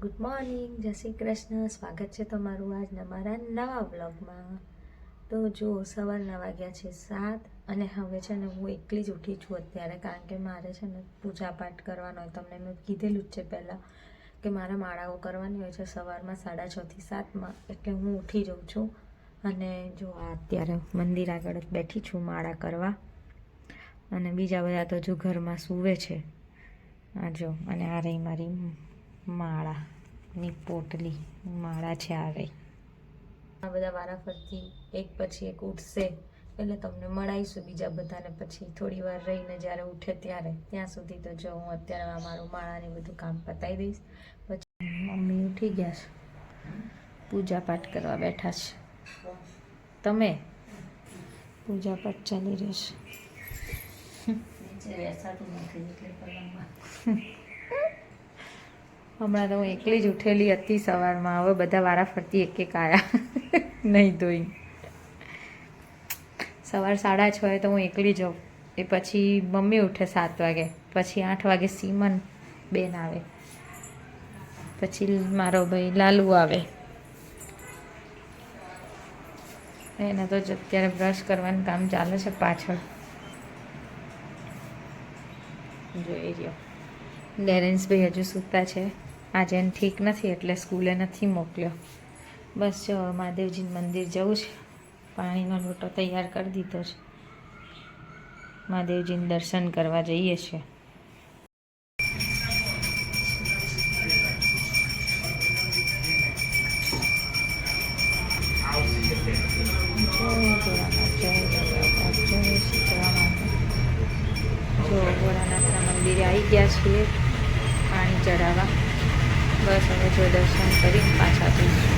Good morning, જય શ્રી કૃષ્ણ. સ્વાગત છે તમારું આજના મારા નવા વ્લોગમાં. તો જો સવારના વાગ્યા છે 7 અને હવે છે ને હું એકલી જ ઉઠી છું અત્યારે, કારણ કે મારે છે ને પૂજા પાઠ કરવાનો હોય. તમને મેં કીધેલું જ છે પહેલાં કે મારા માળાઓ કરવાની હોય છે સવારમાં 6:30 થી 7માં, એટલે હું ઉઠી જાઉં છું. અને જો અત્યારે મંદિર આગળ જ બેઠી છું માળા કરવા, અને બીજા બધા તો જો ઘરમાં સૂવે છે. આ જો, અને આ રહી મારી માળાની પોટલી, માળા છે આ રહી. આ બધા વારાફરતી એક પછી એક ઉઠશે એટલે તમને મળાઈશું બીજા બધાને પછી થોડી વાર રહીને જ્યારે ઉઠે ત્યારે. ત્યાં સુધી તો જો હું અત્યારે મારું માળાને બધું કામ પતાવી દઈશ. પછી મમ્મી ઉઠી ગયા છે, પૂજા પાઠ કરવા બેઠા છે. તમે પૂજા પાઠ ચાલી રહેશે. હમણાં તો હું એકલી જ ઉઠેલી હતી સવારમાં, હવે બધા વારાફરતી એક એક આવ્યા નહીં ધોઈ. સવાર 6:30 તો હું એકલી જાઉં, એ પછી મમ્મી ઉઠે 7 વાગે, પછી 8 વાગે સીમન બેન આવે, પછી મારો ભાઈ લાલુ આવે. એને તો જ અત્યારે બ્રશ કરવાનું કામ ચાલે છે પાછળ, જોઈ રહ્યો. ડેરેન્સભાઈ હજુ સૂતા છે, આજે એને ઠીક નથી એટલે સ્કૂલે નથી મોકલ્યો. બસ જો મહાદેવજી મંદિર જવું છે, પાણીનો લોટો તૈયાર કરી દીધો છે, મહાદેવજીને દર્શન કરવા જઈએ છીએ. જો ભોળાનાથના મંદિરે આવી ગયા છીએ પાણી ચડાવવા. બસ હવે જો દર્શન કરીને પાછા જઈશું.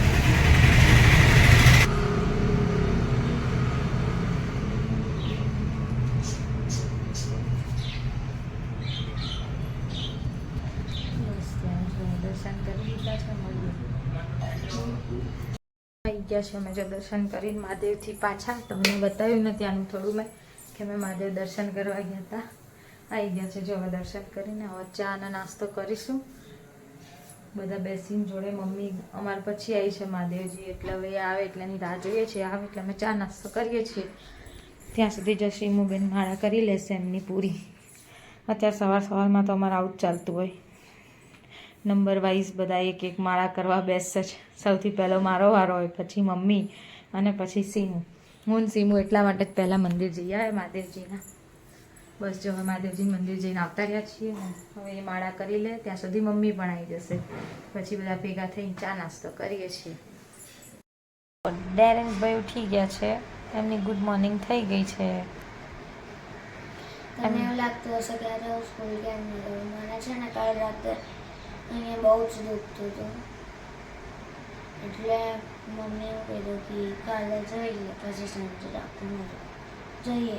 બસ ત્યાં જો દર્શન કરી લીધા છે. આવી ગયા છે અમે જો દર્શન કરીને મહાદેવથી પાછા. તમને બતાવ્યું ને ત્યાંનું થોડું મેં કે અમે મહાદેવ દર્શન કરવા ગયા હતા. આવી ગયા છે જો હવે દર્શન કરીને હવે ચા અને નાસ્તો કરીશું બધા બેસીને જોડે. મમ્મી અમારે પછી આવી છે મહાદેવજી, એટલે હવે આવે એટલે એની રાહ જોઈએ છીએ. આવે એટલે અમે ચા નાસ્તો કરીએ છીએ. ત્યાં સુધી જશીમુબેન માળા કરી લેશે એમની પૂરી. અત્યારે સવારમાં તો અમારે આવું જ ચાલતું હોય, નંબર વાઇઝ બધા એક એક માળા કરવા બેસશે જ. સૌથી પહેલો મારો વારો હોય, પછી મમ્મી અને પછી સીમુ. હું સીમુ એટલા માટે જ પહેલાં મંદિર જઈ આવે મહાદેવજીના. બસ જો હવે મહાદેવજી મંદિર જઈને આવતા રહ્યા છીએ. હવે એ માળા કરી લે ત્યાં સુધી મમ્મી પણ આવી જશે, પછી બધા ભેગા થઈને ચા નાસ્તો કરીએ છીએ. ડેરેન્સભાઈ ઉઠી ગયા છે, એમની ગુડ મોર્નિંગ થઈ ગઈ છે. તમને એવું લાગતું હશે કે આજે હું સ્કૂલ કેમ નહીં ગયું. મને છે ને કાલ રાતે અહીંયા બહુ જ દુખતું હતું, એટલે મમ્મી એવું કીધું કે કાલે જોઈએ પછી સાંજે ડૉક્ટર જઈએ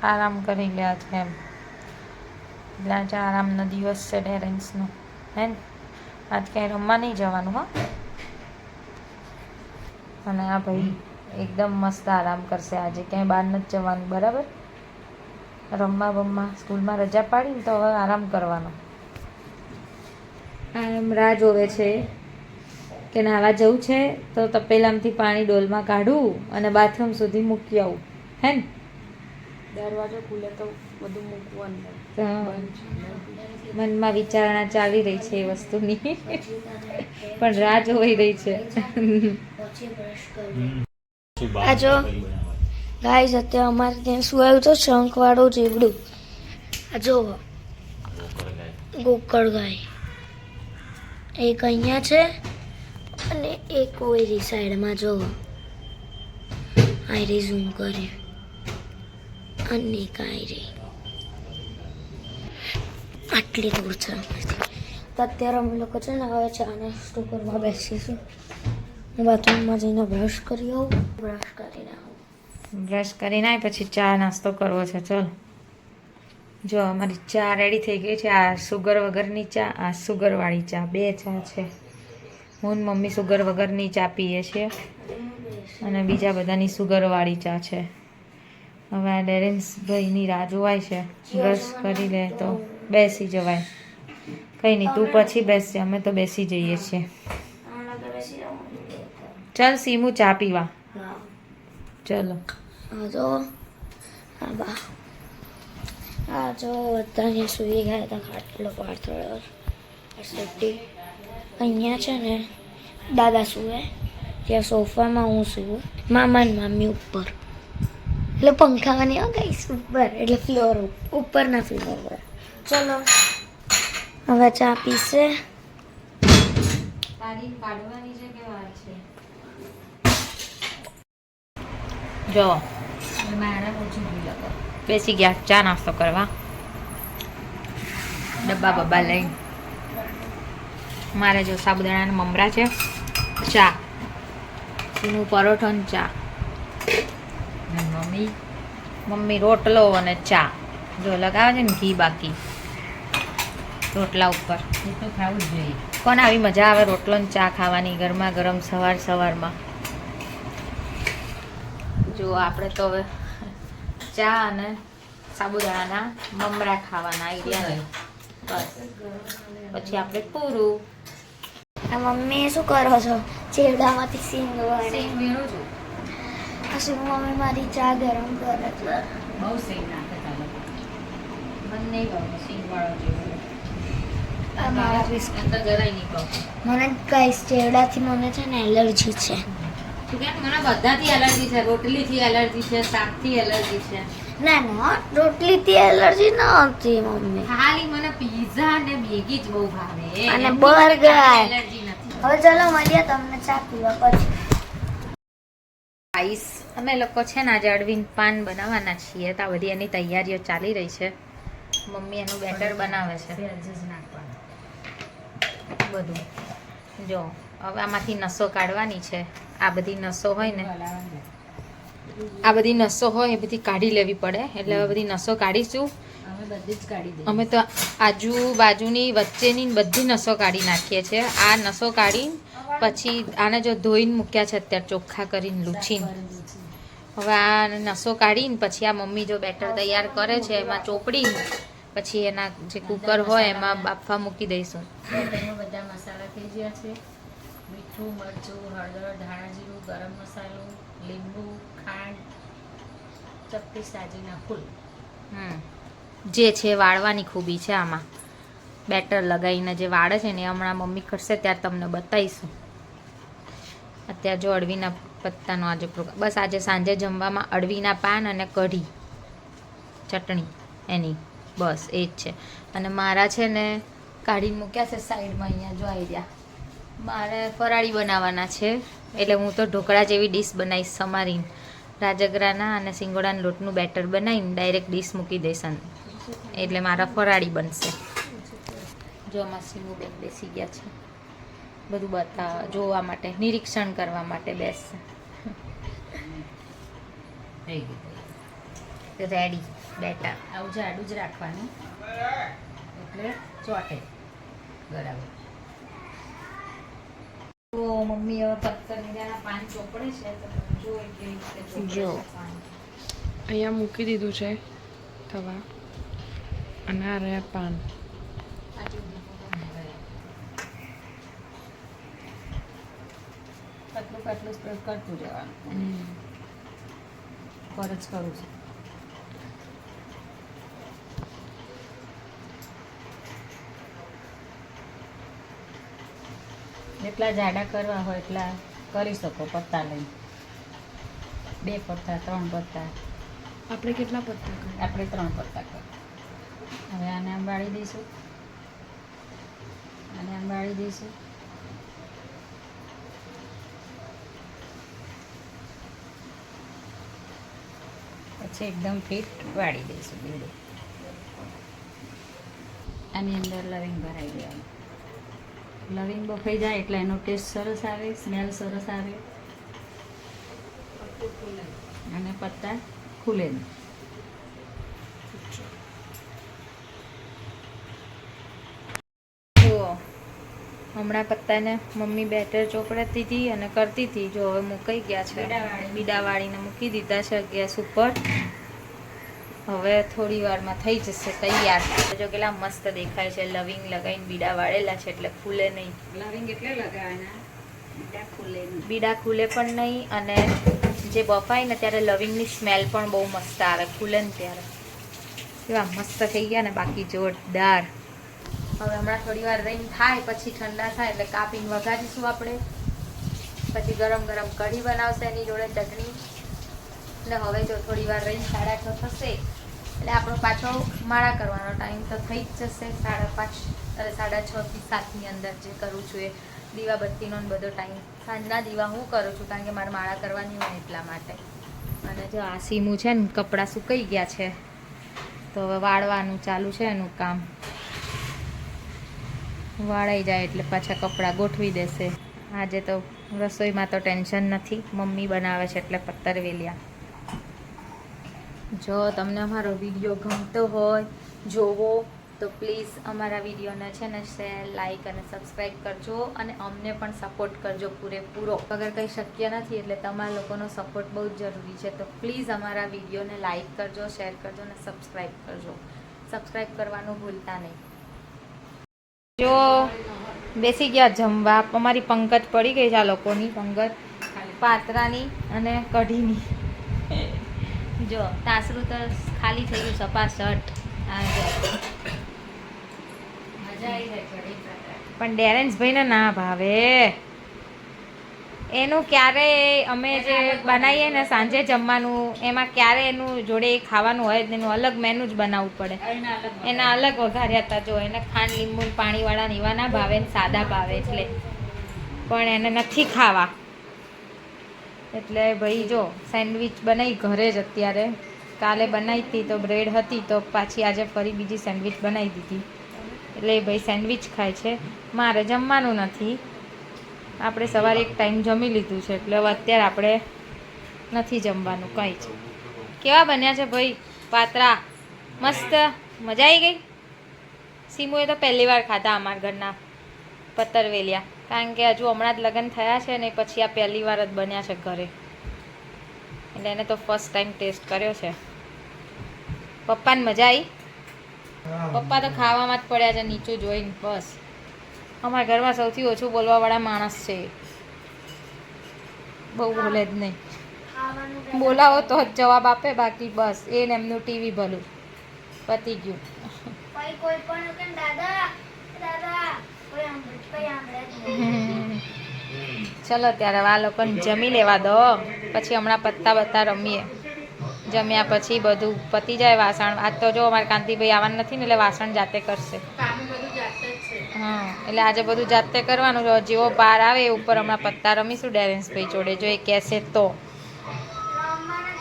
આરામ કરી લે છે એમ. એટલે આજે આરામનો દિવસ છે ડેરેન્સનો, હે ને? આજ ક્યાંય રમવા નહીં જવાનું હો. અને આ ભાઈ એકદમ મસ્ત આરામ કરશે આજે, ક્યાંય બહાર નથી જવાનું, બરાબર? રમવા સ્કૂલમાં રજા પાડીને તો હવે આરામ કરવાનો. આરામ રાહ જોવે છે કે નાહવા જવું છે તો તપેલામાંથી પાણી ડોલમાં કાઢું અને બાથરૂમ સુધી મૂકી આવું, હે ને? દરવાજો ખુલે તો બધું મૂકવાનું. મનમાં વિચારણા ચાલી રહી છે એ વસ્તુની, પણ રાહ જોઈ રહી છે. પછી બ્રશ કરીએ. આ જો ગાઈસ, અત્યારે અમારે ત્યાં શું આવ્યું તો શંખવાળું જીવડું. આ જો ગોકળ ગાય, એક અહીંયા છે અને એક ઓયરી સાઈડમાં જો આયરી ઝૂમ કરી, અને એક આયરી આટલી દૂર છે અમારથી. તો અત્યારે અમે લોકો છે ને હવે ચા નાસ્તો કરવા બેસીશું. હું બાથરૂમમાં જઈને બ્રશ કરી આવું. બ્રશ કરીને આવી પછી ચા નાસ્તો કરવો છે. ચલો જો અમારી ચા રેડી થઈ ગઈ છે. આ સુગર વગરની ચા, આ સુગરવાળી ચા, બે ચા છે. હું ને મમ્મી સુગર વગરની ચા પીએ છીએ અને બીજા બધાની સુગરવાળી ચા છે. હવે આ ડેરેન્સભાઈની રાહ જોવાય છે, બ્રશ કરી લે તો બેસી જવાય. કંઈ નહીં, તું પછી બેસશે, અમે તો બેસી જઈએ છીએ. આના ઘરે શિરામણ. ચાલ સીમુ ચા પીવા. હા. ચલો. જો બધા અહીંયા સુઈ ગયા હતા ખાટલો પાથરેલો અહીંયા છે ને દાદા સુવે, ત્યાં સોફામાં હું સુવું, મામા ને મામી ઉપર, એટલે પંખામાં નહીં ગઈશ ઉપર, એટલે ફ્લોર ઉપરના ફ્લોર પર. ચલો હવે ચા પીશે. તારી કાઢવાની છે કે વાર છે? જો બેસી ગયા ચા નાસ્તો કરવા, ડબ્બા બબ્બા લઈને. મારે જો સાબુદાણાના મમરા છે, ચા, સીનું પરોઠો ને ચા, મમ્મી રોટલો અને ચા. જો લગાવે છે ને ઘી બાકી રોટલા ઉપર. એ તો ખાવું જ જોઈએ. કોને આવી મજા આવે રોટલો ને ચા ખાવાની ગરમા ગરમ સવારમાં. જો આપણે તો હવે ચા અને સાબુદાણાના મમરા ખાવાના આઈડિયા નહીં, બસ પછી આપણે પૂરું. આ મમ્મી શું કરો છો? ચેવડામાંથી સિંગ વળે. સિંગ વીણું છું. આ સિંગ મમ્મી મારી ચા ગરમ કરે છે. બહુ સિંગ નાખે ચાલો, મને નહીં ગમે સિંગ વાળો જેવો. આ મારા બિસ્કિટ તો જરાય નહીં કહું. મને ગાઈસ ચેવડાથી મને છે ને એલર્જી છે. તું કેમ? મને બધાથી એલર્જી છે, રોટલીથી એલર્જી છે, શાકથી એલર્જી છે. ના રોટલીથી એલર્જી ન હતી મમ્મી. ખાલી મને પીઝા ને મેગી જ બહુ ભાવે અને બર્ગર. એલર્જી નથી. હવે ચલો મળીએ તમને ચા પીવા પછી. ગાઈસ અમે લોકો છે ને આજે અળવીન પાન બનાવવાના છીએ, તો આ બધી એની તૈયારીઓ ચાલી રહી છે. મમ્મી એનું બેટર બનાવે છે બધું. જો હવે આમાંથી નસો કાઢવાની છે. આ બધી નસો હોય ને, આ બધી નસો હોય એ બધી કાઢી લેવી પડે, એટલે હવે બધી નસો કાઢીશું. અમે તો આજુબાજુની વચ્ચેની બધી નસો કાઢી નાખીએ છીએ. આ નસો કાઢી પછી આને જો ધોઈને મૂક્યા છે અત્યારે, ચોખ્ખા કરીને લૂછીને. હવે આ નસો કાઢીને પછી આ મમ્મી જો બેટર તૈયાર કરે છે એમાં ચોપડી પછી એના જે કુકર હોય એમાં બાફવા મૂકી દઈશું. બેટરમાં બધા મસાલા થઈ ગયા છે. મીઠું, મરચું, હળદર, ધાણા જીરું, ગરમ મસાલો, લીંબુ, ખાંડ, ચપટી સાજીના ફૂલ. જે છે વાળવાની ખૂબી છે આમાં. બેટર લગાવીને જે વાળે છે ને એ હમણાં મમ્મી કરશે ત્યારે તમને બતાવીશું. અત્યારે જો અળવીના પત્તાનો આજે પ્રોગ્રામ, બસ આજે સાંજે જમવામાં અળવીના પાન અને કઢી ચટણી એની, બસ એ જ છે. અને મારા છે ને કાઢીને મૂક્યા છે સાઈડમાં, અહીંયા જો આવી રહ્યા. મારે ફરાળી બનાવવાના છે, એટલે હું તો ઢોકળા જેવી ડીશ બનાવીશ સમારીને. રાજગરાના અને સિંગોડાના લોટનું બેટર બનાવીને ડાયરેક્ટ ડીશ મૂકી દઈશ, એટલે મારા ફરાળી બનશે. જો આમાં સીમુબેન બેસી ગયા છે બધું જોવા માટે, નિરીક્ષણ કરવા માટે બેસશે. Ready better. આવું જાડું જ રાખવાનું એટલે ચોટે બરાબર. તો મમ્મી હવે પત્તરનીના પાન ચોપડે છે, તો જો અહીંયા મૂકી દીધું છે તવા, અને આ રહ્યા પાન. પતલું સ્પ્રેડ કરતું જવાનું. પર જ કરું છું. જેટલા જાડા કરવા હોય એટલા કરી શકો પત્તા લઈને. 2 પત્તા, 3 પત્તા. આપણે કેટલા પત્તા કરીએ? આપણે 3 પત્તા કરીએ. હવે આને આમ વાળી દઈશું, આને આમ વાળી દઈશું. પછી એકદમ ફિટ વાળી દઈશું બેડું. આની અંદર લવિંગ ભરાઈ દેવાનું. લવિંગ બફાઈ જાય એટલે એનો ટેસ્ટ સરસ આવે, સ્મેલ સરસ આવે અને પત્તા ખુલે નહીં. જુઓ હમણાં પત્તાને મમ્મી બેટર ચોપડાતી હતી અને કરતી હતી. જો હવે મુકાઈ ગયા છે, બીડા વાળીને મૂકી દીધા છે ગેસ ઉપર. હવે થોડી વારમાં થઈ જશે તૈયાર. જો કેટલા મસ્ત દેખાય છે, લવિંગ લગાવીને બીડા વાળેલા છે એટલે ખુલે નહીં. લવિંગ એટલે લગાવવાના, બીડા ખુલે નહીં. બીડા ખુલે પણ નહીં, અને જે બફાય ને ત્યારે લવિંગની સ્મેલ પણ બહુ મસ્ત આવે, ખુલે ને ત્યારે. એવા મસ્ત થઈ ગયા ને, બાકી જોરદાર. હવે હમણાં થોડી વાર રહીને થાય, પછી ઠંડા થાય એટલે કાપીને વઘારીશું આપણે. પછી ગરમ ગરમ કઢી બનાવશે એની જોડે ચટણી. એટલે હવે જો થોડી વાર રહીને 6:30 થશે એટલે આપણો પાછો માળા કરવાનો ટાઈમ તો થઈ જ જશે. 5:30 અરે 6:30 થી 7ની અંદર જે કરું છું એ દીવાબત્તીનો ને બધો ટાઈમ. સાંજના દીવા હું કરું છું કારણ કે મારે માળા કરવાની હોય એટલા માટે. અને જો આ સીમું છે ને, કપડાં સુકાઈ ગયા છે તો હવે વાળવાનું ચાલુ છે એનું કામ. વાળાઈ જાય એટલે પાછા કપડાં ગોઠવી દેશે. આજે તો રસોઈમાં તો ટેન્શન નથી, મમ્મી બનાવે છે એટલે પત્તરવેલિયા. જો તમને અમારો વિડીયો ગમતો હોય જોવો તો પ્લીઝ અમારા વિડીયોને છે ને શેર, લાઈક અને સબસ્ક્રાઈબ કરજો, અને અમને પણ સપોર્ટ કરજો પૂરેપૂરો. અગર કંઈ શક્ય નથી એટલે તમારા લોકોનો સપોર્ટ બહુ જ જરૂરી છે. તો પ્લીઝ અમારા વિડીયોને લાઈક કરજો, શેર કરજો અને સબસ્ક્રાઈબ કરજો. સબસ્ક્રાઈબ કરવાનું ભૂલતા નહીં. જો બેસી ગયા જમવા. અમારી પંગત પડી ગઈ છે, આ લોકોની પંગત પાતરાની અને કઢીની. જો તાસરું તો ખાલી થઈ ગયું સપાસટ. પણ ડેરેન્સભાઈને ના ભાવે. એનું ક્યારે અમે જે બનાવીએ ને સાંજે જમવાનું, એમાં ક્યારે એનું જોડે ખાવાનું હોય જ એનું અલગ મેનુ જ બનાવવું પડે. એના અલગ વઘાર્યા હતા. જો એને ખાંડ લીંબુ પાણીવાળા નીવા ના ભાવે ને સાદા ભાવે એટલે, પણ એને નથી ખાવા. એટલે ભાઈ જો સેન્ડવિચ બનાવી ઘરે જ અત્યારે. કાલે બનાવી હતી તો બ્રેડ હતી તો પાછી આજે ફરી બીજી સેન્ડવિચ બનાવી દીધી. એટલે ભાઈ સેન્ડવિચ ખાય છે, મારે જમવાનું નથી. આપણે સવારે એક ટાઈમ જમી લીધું છે એટલે હવે અત્યારે આપણે નથી જમવાનું કંઈ જ. કેવા બન્યા છે ભાઈ પાતરા? મસ્ત, મજા આવી ગઈ. સીમુએ તો પહેલી વાર ખાધા અમારા ઘરના પત્તરવેલિયા, કારણ કે હજુ હમણાં જ લગ્ન થયા છે ને પછી આ પહેલી વાર જ બન્યા છે ઘરે, એટલે એને તો ફર્સ્ટ ટાઈમ ટેસ્ટ કર્યો છે. પપ્પાને મજા આવી? પપ્પા તો ખાવામાં જ પડ્યા છે નીચું જોઈને. બસ અમારા ઘરમાં સૌથી ઓછું બોલવાવાળા માણસ છે, બહુ બોલે જ નહીં. બોલાવો તો જ જવાબ આપે, બાકી બસ એને એમનું ટીવી ભલું પતી ગયું. ચલો ત્યારે આ લોકોને જમી લેવા દો, પછી હમણાં પત્તા રમીએ. જમ્યા પછી બધું પતી જાય. વાસણ આજ તો જો અમારે કાંતિભાઈ આવવાનું નથી ને એટલે વાસણ જાતે કરશે. હા, એટલે આજે બધું જાતે કરવાનું. જેવો બહાર આવે એ ઉપર હમણાં પત્તા રમીશું ડેરેન્સભાઈ જોડે, જો એ કહેશે તો.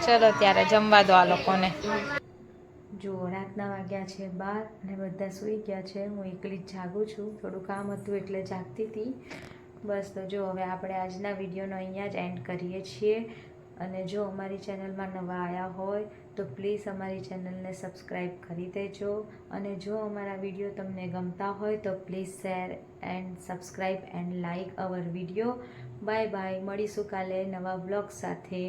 ચલો ત્યારે જમવા દો આ લોકોને. જો રાતના વાગ્યા છે 12 અને બધા સૂઈ ગયા છે. હું એકલી જ જાગું છું, થોડું કામ હતું એટલે જાગતી હતી. બસ તો જો હવે આપણે આજના વિડીયોનો અહીંયા જ એન્ડ કરીએ છીએ. અને જો અમારી ચેનલમાં નવા આવ્યા હોય તો પ્લીઝ અમારી ચેનલને સબસ્ક્રાઈબ કરી દેજો. અને જો અમારા વિડીયો તમને ગમતા હોય તો please share and subscribe and like hour video. Bye bye. મળીશું કાલે નવા બ્લોગ સાથે.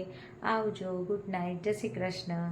આવજો. Good night. જય શ્રી કૃષ્ણ.